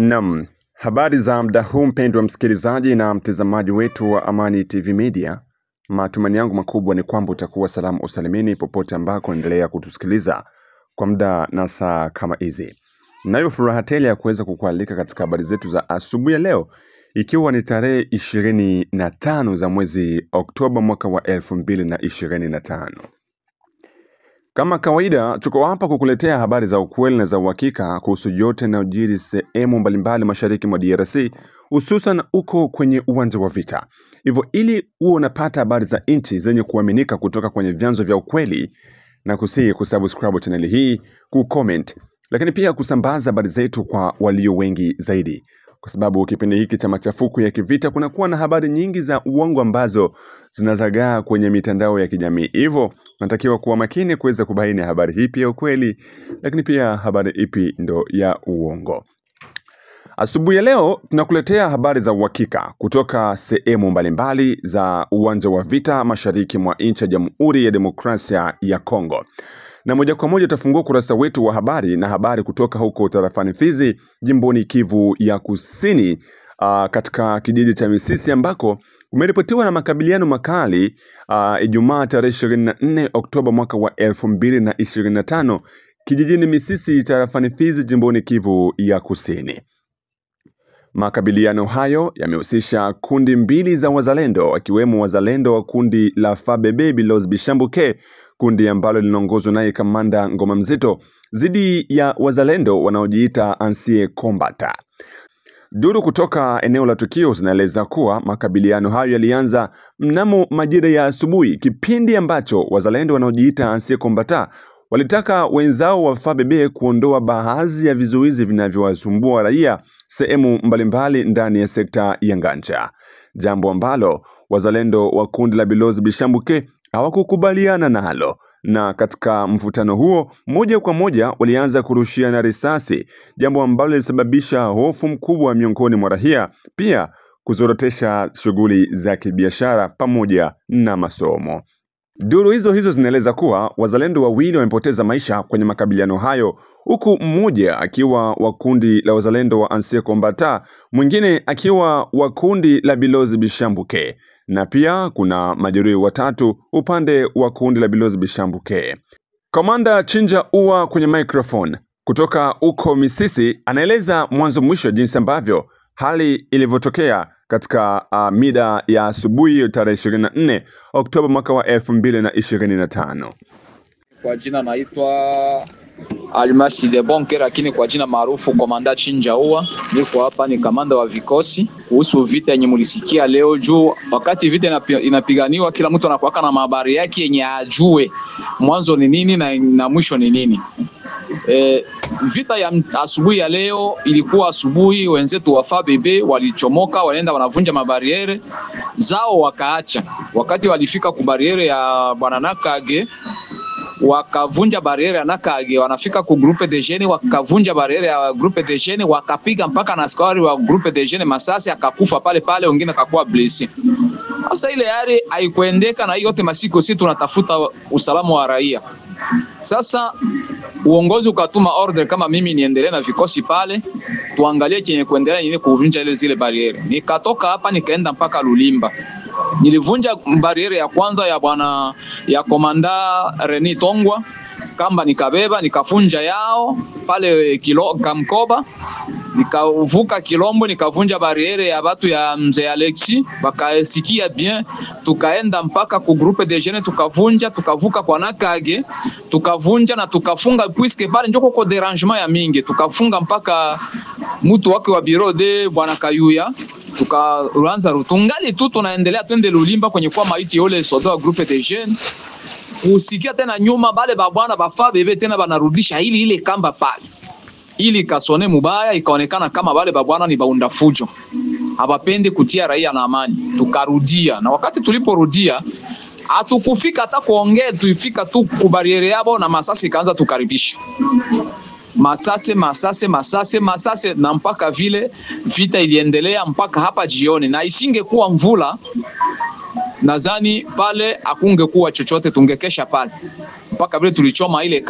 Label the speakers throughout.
Speaker 1: Naam, habari za muda huu mpendwa msikilizaji na mtazamaji wetu wa Amani TV Media. Matumaini yangu makubwa ni kwamba utakuwa salama usalimini popote ambako endelea kutusikiliza kwa muda na saa kama hizi. Nayo furaha tele ya kuweza kukualika katika habari zetu za asubuhi ya leo, ikiwa ni tarehe 25 za mwezi Oktoba mwaka wa 2025. Kama kawaida, tuko hapa kukuletea habari za ukweli na za uhakika kuhusu yote yanayojiri sehemu mbalimbali mashariki mwa DRC, hususan uko kwenye uwanja wa vita. Hivyo ili uwe unapata habari za nchi zenye kuaminika kutoka kwenye vyanzo vya ukweli, na kusihi kusubscribe channel hii, kucomment, lakini pia kusambaza habari zetu kwa walio wengi zaidi. Kwa sababu kipindi hiki cha machafuko ya kivita kunakuwa na habari nyingi za uongo ambazo zinazagaa kwenye mitandao ya kijamii. Hivyo natakiwa kuwa makini kuweza kubaini habari ipi ya ukweli, lakini pia habari ipi ndo ya uongo. Asubuhi ya leo tunakuletea habari za uhakika kutoka sehemu mbalimbali za uwanja wa vita mashariki mwa nchi ya Jamhuri ya Demokrasia ya Kongo. Na moja kwa moja tutafungua kurasa wetu wa habari na habari kutoka huko tarafani Fizi, jimboni Kivu ya Kusini, katika kijiji cha Misisi ambako kumeripotiwa na makabiliano makali Ijumaa tarehe 24 Oktoba mwaka wa 2025 kijijini Misisi tarafani Fizi, jimboni Kivu ya Kusini. Makabiliano hayo yamehusisha kundi mbili za wazalendo, wakiwemo wazalendo wa kundi la FABB Bilozi Bishambuke, kundi ambalo linaongozwa naye kamanda Ngoma Mzito, dhidi ya wazalendo wanaojiita Ancien Combattant. Duru kutoka eneo la tukio zinaeleza kuwa makabiliano hayo yalianza mnamo majira ya asubuhi, kipindi ambacho wazalendo wanaojiita Ancien Combattant walitaka wenzao wa FABB kuondoa baadhi ya vizuizi vinavyowasumbua raia sehemu mbalimbali ndani ya sekta ya Nganja, jambo ambalo wazalendo wa kundi la Bilozi Bishambuke hawakukubaliana nalo, na katika mvutano huo moja kwa moja walianza kurushiana risasi, jambo ambalo lilisababisha hofu mkubwa miongoni mwa raia, pia kuzorotesha shughuli za kibiashara pamoja na masomo. Duru hizo zinaeleza kuwa wazalendo wawili wamepoteza maisha kwenye makabiliano hayo, huku mmoja akiwa wa kundi la wazalendo wa Ancien Combattant, mwingine akiwa wa kundi la Bilozi Bishambuke, na pia kuna majeruhi watatu upande wa kundi la Bilozi Bishambuke. Komanda Chinja Uwa kwenye microphone kutoka uko Misisi anaeleza mwanzo mwisho jinsi ambavyo hali ilivyotokea katika mida ya asubuhi tarehe 24 Oktoba mwaka wa 2025.
Speaker 2: Kwa jina naitwa Almasi de Bonke, lakini kwa jina maarufu Komanda Chinja Uwa. Niko hapa ni kamanda wa vikosi kuhusu vita yenye mulisikia leo juu. Wakati vita inapiganiwa, kila mtu anakuwa na habari yake yenye ajue mwanzo ni nini na mwisho ni nini. Vita ya asubuhi ya leo ilikuwa asubuhi, wenzetu wa FABB walichomoka, wanaenda wanavunja mabariere zao wakaacha. Wakati walifika ku bariere ya bwana Nakage, wakavunja bariere ya Nakage, wanafika ku groupe de jeunes wakavunja bariere ya groupe de jeunes, wakapiga mpaka na askari wa groupe de jeunes masasi, akakufa pale pale, wengine akakuwa blessé. Sasa ile yari haikuendeka, na yote masiku sisi tunatafuta usalama wa raia. Sasa uongozi ukatuma order kama mimi niendelee na vikosi pale, tuangalie chenye kuendelea nini kuvunja ile zile bariere. Nikatoka hapa nikaenda mpaka Lulimba. Nilivunja bariere ya kwanza ya bwana ya komanda Reni Tongwa, kamba nikabeba nikafunja yao pale Kamkoba, nikavuka Kilombo nikavunja bariere ya watu ya mzee Alexi, bakasikia bien, tukaenda mpaka ku groupe de jeunes tukavunja, tukavuka kwa Nakage tukavunja na tukafunga, puisque pale njoko kwa derangement ya mingi, tukafunga mpaka mtu wake wa bureau de bwana Kayuya, tukaanza rutungali tu tunaendelea twende Lulimba kwenye kwa maiti yole soda wa groupe de jeunes. Kusikia tena nyuma bale babwana ba FABB tena banarudisha ile kamba pale, ili kasone mubaya, ikaonekana kama bale babwana ni baunda fujo, hawapendi kutia raia na amani. Tukarudia, na wakati tuliporudia hatukufika hata kuongea, tulifika tu ku bariere yabo na masasi kaanza tukaribisha masase, na mpaka vile vita iliendelea mpaka hapa jioni, na isingekuwa mvula nadhani pale akungekuwa chochote, tungekesha pale mpaka vile tulichoma ile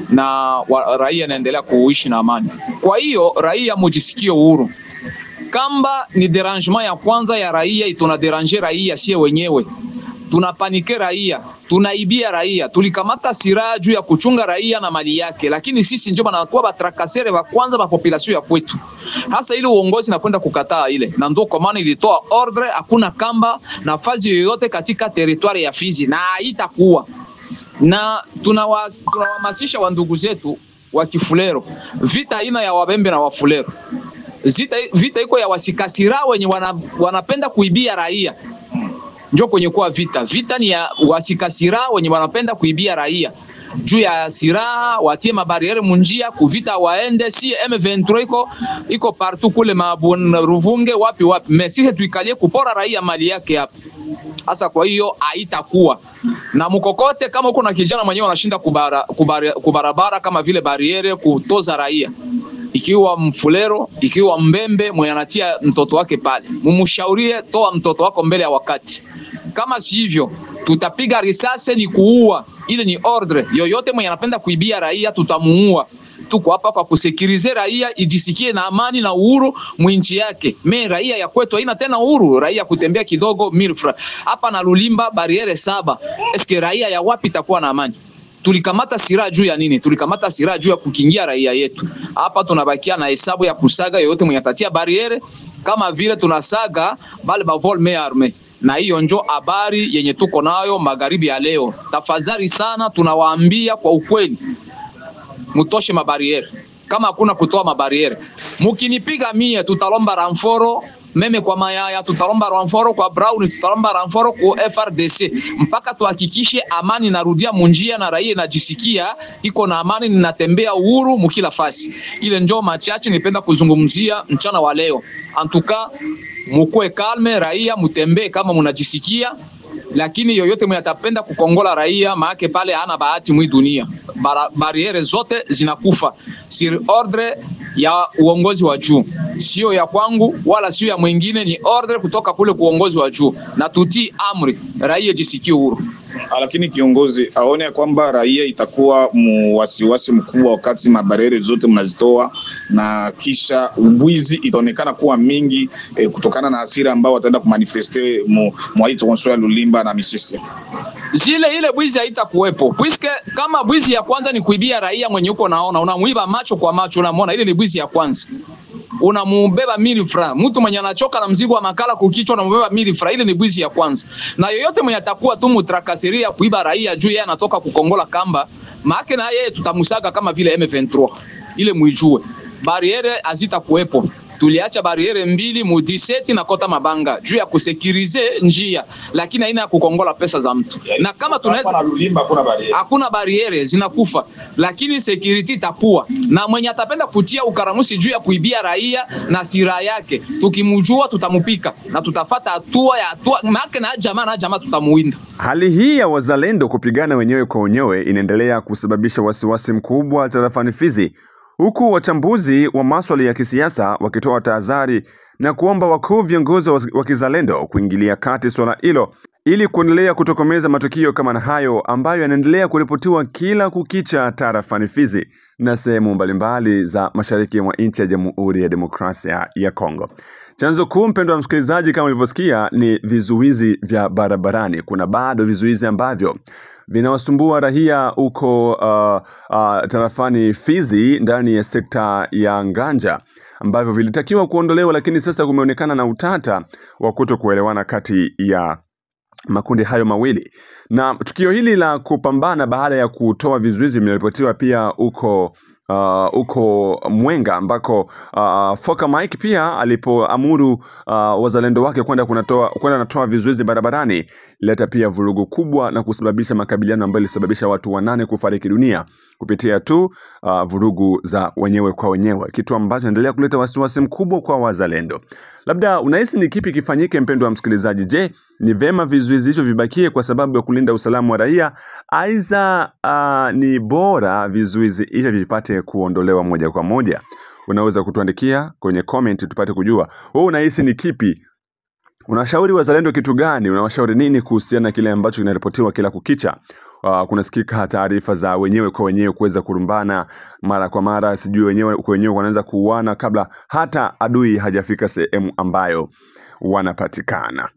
Speaker 2: na raia inaendelea kuishi na amani. Kwa hiyo raia mujisikie uhuru. Kamba ni derangement ya kwanza ya raia, ituna deranger raia sie wenyewe. Tunapanike raia, tunaibia raia, tulikamata silaha juu ya kuchunga raia na mali yake, lakini sisi ndio banakuwa batrakasere wa kwanza ba population ya kwetu. Hasa ile uongozi nakwenda kukataa ile, na ndio kwa maana ilitoa ordre hakuna kamba nafasi yoyote katika territoire ya Fizi na haitakuwa. Na tunawahamasisha wa ndugu zetu wa Kifulero, vita aina ya Wabembe na Wafulero. Vita iko ya wasikasira wenye wanapenda kuibia raia. Njoo kwenye kwa vita ni ya wasikasira wenye wanapenda kuibia raia. Juu ya silaha watie mabariere munjia kuvita waende, si M23 iko partout kule Ruvunge wapi. Sisi tuikalie kupora raia mali yake hapa. Hasa kwa hiyo haitakuwa. Na mkokote kama uko na kijana mwenyewe anashinda kubarabara kama vile bariere kutoza raia. Ikiwa Mfulero, ikiwa Mbembe mwenye anatia mtoto wake pale, mumshaurie toa mtoto wako mbele ya wakati. Kama si hivyo tutapiga risasi ni kuua. Ile ni ordre. Yoyote mwenye anapenda kuibia raia tutamuua. Tuko hapa kwa kusekirize raia ijisikie na amani na uhuru mwinchi yake. Raia ya kwetu haina tena uhuru, raia kutembea kidogo milfra. Hapa na Lulimba bariere 7. Eske raia ya wapi itakuwa na amani? Tulikamata silaha juu ya nini? Tulikamata silaha juu ya kukingia raia yetu. Hapa tunabakia na hesabu ya kusaga yoyote mwenye atatia bariere kama vile tunasaga bale ba volme arme. Na hiyo njo habari yenye tuko nayo magharibi ya leo. Tafadhali sana tunawaambia kwa ukweli, mutoshe mabariere. Kama hakuna kutoa mabariere, mukinipiga mie tutalomba ramforo meme kwa Mayaya, tutalomba ramforo kwa Brown, tutalomba ramforo kwa FRDC mpaka tuhakikishe amani narudia munjia na raia najisikia iko na amani, ninatembea uhuru mukila fasi. Ile njo machache nipenda kuzungumzia mchana wa leo. Antuka mukue kalme, raia mutembee kama munajisikia, lakini yoyote mwenye atapenda kukongola raia maake pale hana bahati mwi dunia. Bariere zote zinakufa sir ordre ya uongozi wa juu, sio ya kwangu wala sio ya mwingine, ni ordre kutoka kule kuongozi wa juu, na tutii amri, raia jisikie huru.
Speaker 3: Lakini kiongozi aone kwamba raia itakuwa wasiwasi mkubwa wakati mabariere zote mnazitoa, na kisha ubwizi itaonekana kuwa mingi kutokana na hasira ambao wataenda kumanifeste mwaito konso ya Lulimba na Misisi.
Speaker 2: Ile bwizi haitakuwepo. Puisque kama bwizi ya kwanza ni kuibia raia mwenye uko naona, unamuiba macho kwa macho, unamwona, ile ni bwizi ya kwanza. Unamubeba 1000 francs. Mtu mwenye anachoka na mzigo wa makala kukichwa unamubeba 1000 francs. Ile ni bwizi ya kwanza. Na yoyote mwenye atakuwa tu mutrakasiria kuiba raia juu yeye anatoka kukongola kamba, maana na yeye tutamusaga kama vile M23. Ile muijue. Bariere azita kuwepo. Tuliacha bariere 2 mu 17 na Kota Mabanga juu ya kusekirize njia, lakini haina ya kukongola pesa za mtu. Na kama tunaweza hakuna bariere zinakufa, lakini security itakuwa. Na mwenye atapenda kutia ukaramusi juu ya kuibia raia na sira yake, tukimujua tutamupika na tutafata hatua maana na jamaa tutamuinda.
Speaker 1: Hali hii ya wazalendo kupigana wenyewe kwa wenyewe inaendelea kusababisha wasiwasi mkubwa tarafani Fizi, huku wachambuzi wa masuala ya kisiasa wakitoa tahadhari na kuomba wakuu viongozi wa kizalendo kuingilia kati swala hilo ili kuendelea kutokomeza matukio kama na hayo ambayo yanaendelea kuripotiwa kila kukicha tarafani Fizi na sehemu mbalimbali za mashariki mwa nchi ya Jamhuri ya Demokrasia ya Kongo. Chanzo kuu, mpendwa msikilizaji, kama ulivyosikia, ni vizuizi vya barabarani. Kuna bado vizuizi ambavyo vinawasumbua raia huko tarafani Fizi ndani ya sekta ya Nganja, ambavyo vilitakiwa kuondolewa, lakini sasa kumeonekana na utata wa kutokuelewana kati ya makundi hayo mawili. Na tukio hili la kupambana baada ya kutoa vizuizi limeripotiwa pia uko Mwenga, ambako Foka Mike pia alipoamuru wazalendo wake kwenda natoa vizuizi barabarani, leta pia vurugu kubwa na kusababisha makabiliano ambayo ilisababisha watu 8 kufariki dunia kupitia tu vurugu za wenyewe kwa wenyewe, kitu ambacho endelea kuleta wasiwasi mkubwa kwa wazalendo. Labda unahisi ni kipi kifanyike, mpendwa msikilizaji? Je, ni vema vizuizi hivyo vibakie kwa sababu ya kulinda usalama wa raia, aiza ni bora vizuizi hivyo vipate kuondolewa moja kwa moja? Unaweza kutuandikia kwenye comment tupate kujua wewe unahisi ni kipi. Unashauri wazalendo kitu gani? Unawashauri nini kuhusiana na kile ambacho kinaripotiwa kila kukicha? kunasikika taarifa za wenyewe kwa wenyewe kuweza kurumbana mara kwa mara, sijui wenyewe kwa wenyewe wanaanza kuuana kabla hata adui hajafika sehemu ambayo wanapatikana.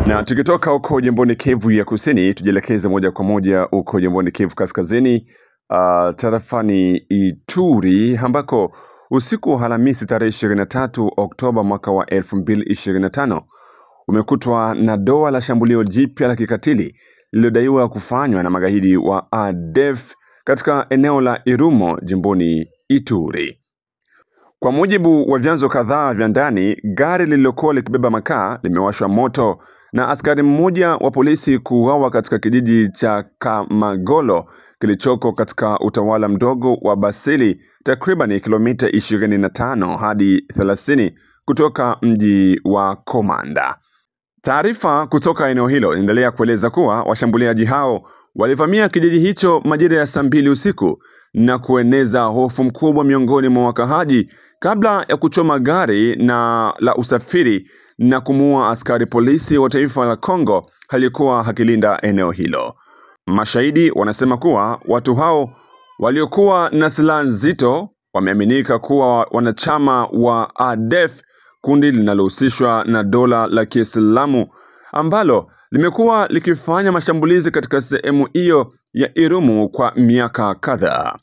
Speaker 1: Na tukitoka huko jimboni Kivu ya Kusini, tujielekeze moja kwa moja huko jimboni Kivu Kaskazini, tarafani Ituri, ambako usiku wa Alhamisi tarehe 23 Oktoba mwaka wa 2025 umekutwa na doa la shambulio jipya la kikatili lililodaiwa kufanywa na magaidi wa ADF katika eneo la Irumo jimboni Ituri. Kwa mujibu wa vyanzo kadhaa vya ndani, gari lililokuwa likibeba makaa limewashwa moto na askari mmoja wa polisi kuuawa katika kijiji cha Kamagolo kilichoko katika utawala mdogo wa Basili, takriban kilomita 25 hadi 30 kutoka mji wa Komanda. Taarifa kutoka eneo hilo inaendelea kueleza kuwa washambuliaji hao walivamia kijiji hicho majira ya saa 2 usiku na kueneza hofu mkubwa miongoni mwa wakahaji kabla ya kuchoma gari na la usafiri na kumuua askari polisi wa taifa la Kongo aliyekuwa hakilinda eneo hilo. Mashahidi wanasema kuwa watu hao waliokuwa na silaha nzito wameaminika kuwa wanachama wa ADF, kundi linalohusishwa na dola la Kiislamu ambalo limekuwa likifanya mashambulizi katika sehemu hiyo ya Irumu kwa miaka kadhaa.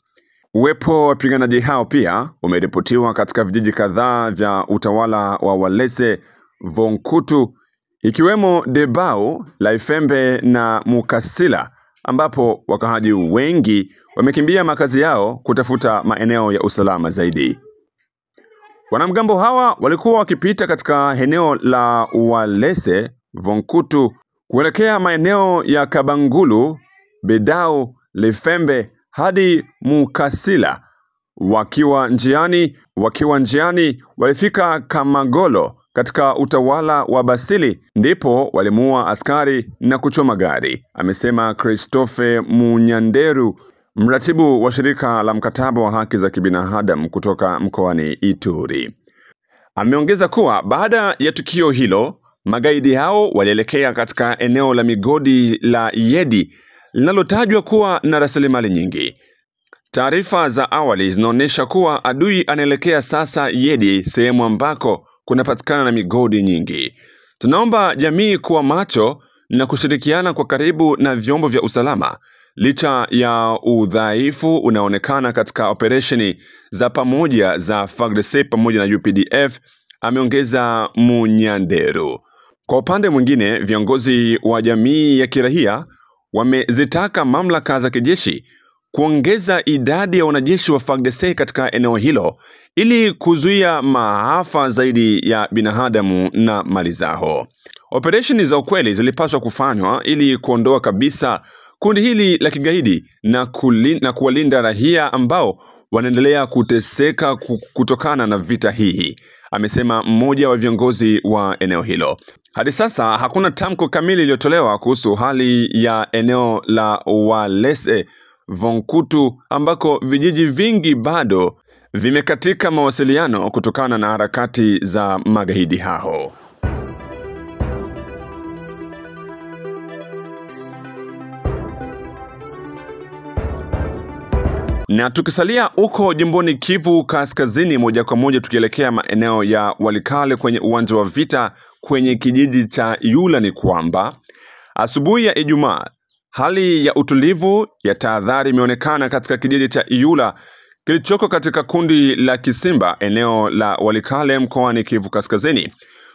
Speaker 1: Uwepo wa wapiganaji hao pia umeripotiwa katika vijiji kadhaa vya utawala wa Walese Vonkutu, ikiwemo Debao, Laifembe na Mukasila, ambapo wakahaji wengi wamekimbia makazi yao kutafuta maeneo ya usalama zaidi. Wanamgambo hawa walikuwa wakipita katika eneo la Walese Vonkutu kuelekea maeneo ya Kabangulu, Bedao, Laifembe hadi Mukasila. Wakiwa njiani walifika Kamagolo katika utawala wa Basili, ndipo walimuua askari na kuchoma gari, amesema Christophe Munyanderu, mratibu wa shirika la mkataba wa haki za kibinadamu kutoka mkoani Ituri. Ameongeza kuwa baada ya tukio hilo, magaidi hao walielekea katika eneo la migodi la Yedi linalotajwa kuwa na rasilimali nyingi. Taarifa za awali zinaonyesha kuwa adui anaelekea sasa Yedi, sehemu ambako kunapatikana na migodi nyingi. Tunaomba jamii kuwa macho na kushirikiana kwa karibu na vyombo vya usalama licha ya udhaifu unaonekana katika operesheni za pamoja za FARDC pamoja na UPDF, ameongeza Munyanderu. Kwa upande mwingine, viongozi wa jamii ya kiraia wamezitaka mamlaka za kijeshi kuongeza idadi ya wanajeshi wa FARDC katika eneo hilo ili kuzuia maafa zaidi ya binadamu na mali zao. Operesheni za ukweli zilipaswa kufanywa ili kuondoa kabisa kundi hili la kigaidi na kuwalinda raia ambao wanaendelea kuteseka kutokana na vita hii, amesema mmoja wa viongozi wa eneo hilo. Hadi sasa hakuna tamko kamili iliyotolewa kuhusu hali ya eneo la Walese Vonkutu ambako vijiji vingi bado vimekatika mawasiliano kutokana na harakati za magaidi hao. Na tukisalia uko jimboni Kivu Kaskazini, moja kwa moja tukielekea maeneo ya Walikale kwenye uwanja wa vita kwenye kijiji cha Yula, ni kwamba asubuhi ya Ijumaa hali ya utulivu ya tahadhari imeonekana katika kijiji cha Yula kilichoko katika kundi la Kisimba, eneo la Walikale mkoani Kivu Kaskazini,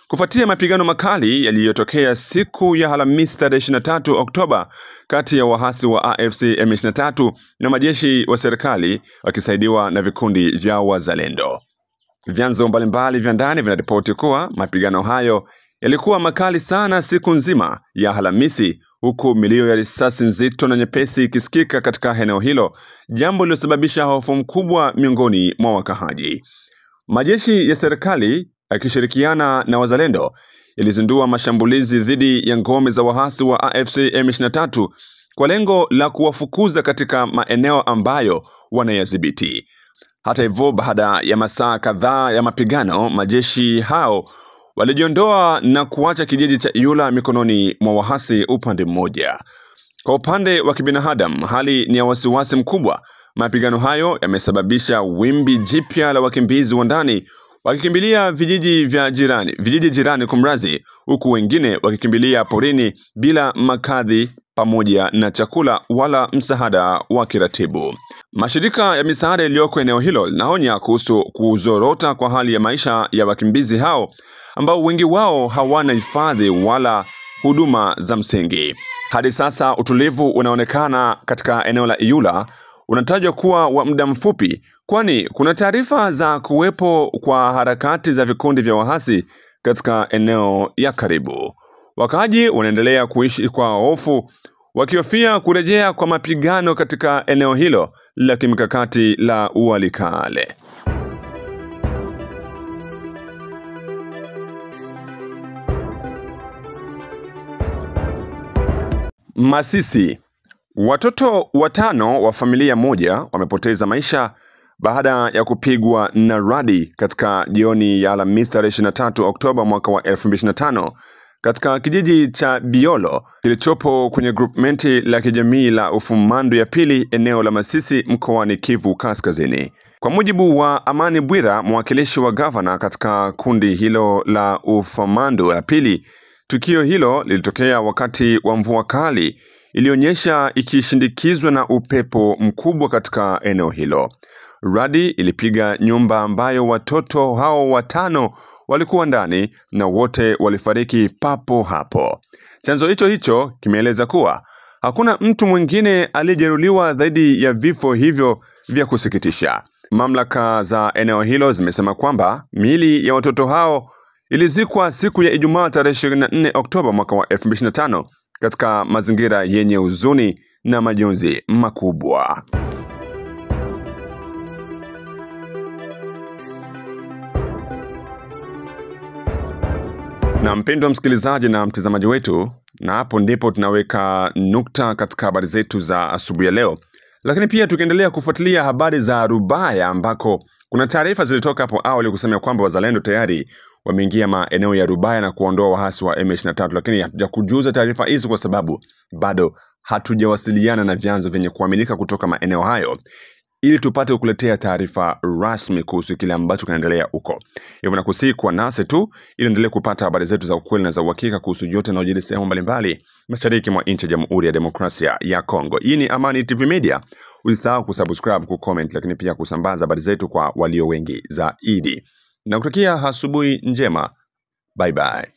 Speaker 1: kufuatia mapigano makali yaliyotokea siku ya Alhamisi tarehe 23 Oktoba kati ya wahasi wa AFC M23 na majeshi wa serikali wakisaidiwa na vikundi vya wazalendo. Vyanzo mbalimbali vya ndani vinaripoti kuwa mapigano hayo yalikuwa makali sana siku nzima ya Alhamisi, huku milio ya risasi nzito na nyepesi ikisikika katika eneo hilo, jambo lililosababisha hofu mkubwa miongoni mwa wakahaji. Majeshi ya serikali yakishirikiana na wazalendo yalizindua mashambulizi dhidi ya ngome za wahasi wa AFC M23 kwa lengo la kuwafukuza katika maeneo ambayo wanayadhibiti. Hata hivyo, baada ya masaa kadhaa ya mapigano, majeshi hao walijiondoa na kuacha kijiji cha Iyula mikononi mwa wahasi upande mmoja. Kwa upande wa kibinadamu, hali ni ya wasiwasi mkubwa. Mapigano hayo yamesababisha wimbi jipya la wakimbizi wa ndani wakikimbilia vijiji jirani kumrazi, huku wengine wakikimbilia porini bila makazi pamoja na chakula wala msaada wa kiratibu. Mashirika ya misaada yaliyoko eneo hilo linaonya kuhusu kuzorota kwa hali ya maisha ya wakimbizi hao ambao wengi wao hawana hifadhi wala huduma za msingi. Hadi sasa utulivu unaonekana katika eneo la Iyula unatajwa kuwa wa muda mfupi, kwani kuna taarifa za kuwepo kwa harakati za vikundi vya wahasi katika eneo ya karibu. Wakaaji wanaendelea kuishi kwa hofu, wakihofia kurejea kwa mapigano katika eneo hilo la kimkakati la Walikale. Masisi. Watoto 5 wa familia moja wamepoteza maisha baada ya kupigwa na radi katika jioni ya Alhamisi tarehe 23 Oktoba mwaka wa 2025 katika kijiji cha Biolo kilichopo kwenye groupmenti la kijamii la Ufumandu ya pili eneo la Masisi mkoani Kivu Kaskazini. Kwa mujibu wa Amani Bwira, mwakilishi wa gavana katika kundi hilo la Ufumandu ya pili, tukio hilo lilitokea wakati wa mvua kali ilionyesha ikishindikizwa na upepo mkubwa katika eneo hilo. Radi ilipiga nyumba ambayo watoto hao 5 walikuwa ndani na wote walifariki papo hapo. Chanzo hicho kimeeleza kuwa hakuna mtu mwingine aliyejeruhiwa zaidi ya vifo hivyo vya kusikitisha. Mamlaka za eneo hilo zimesema kwamba miili ya watoto hao ilizikwa siku ya Ijumaa tarehe 24 Oktoba mwaka wa 2025 katika mazingira yenye huzuni na majonzi makubwa. Na mpendwa msikilizaji na mtazamaji wetu, na hapo ndipo tunaweka nukta katika habari zetu za asubuhi ya leo. Lakini pia tukiendelea kufuatilia habari za Rubaya ambako kuna taarifa zilitoka hapo awali kusema kwamba wazalendo tayari wameingia maeneo ya Rubaya na kuondoa wahasi wa M23, lakini hatujakujuza taarifa hizo kwa sababu bado hatujawasiliana na vyanzo vyenye kuaminika kutoka maeneo hayo ili tupate kukuletea taarifa rasmi kuhusu kile ambacho kinaendelea huko. Hivyo nakusihi kuwa nasi tu ili endelee kupata habari zetu za ukweli na za uhakika kuhusu yote yanayojiri sehemu mbalimbali mashariki mwa nchi ya Jamhuri ya Demokrasia ya Kongo. Hii ni Amani TV Media. Usisahau kusubscribe, kucomment, lakini pia kusambaza habari zetu kwa walio wengi zaidi. Nakutakia asubuhi njema. Bye bye.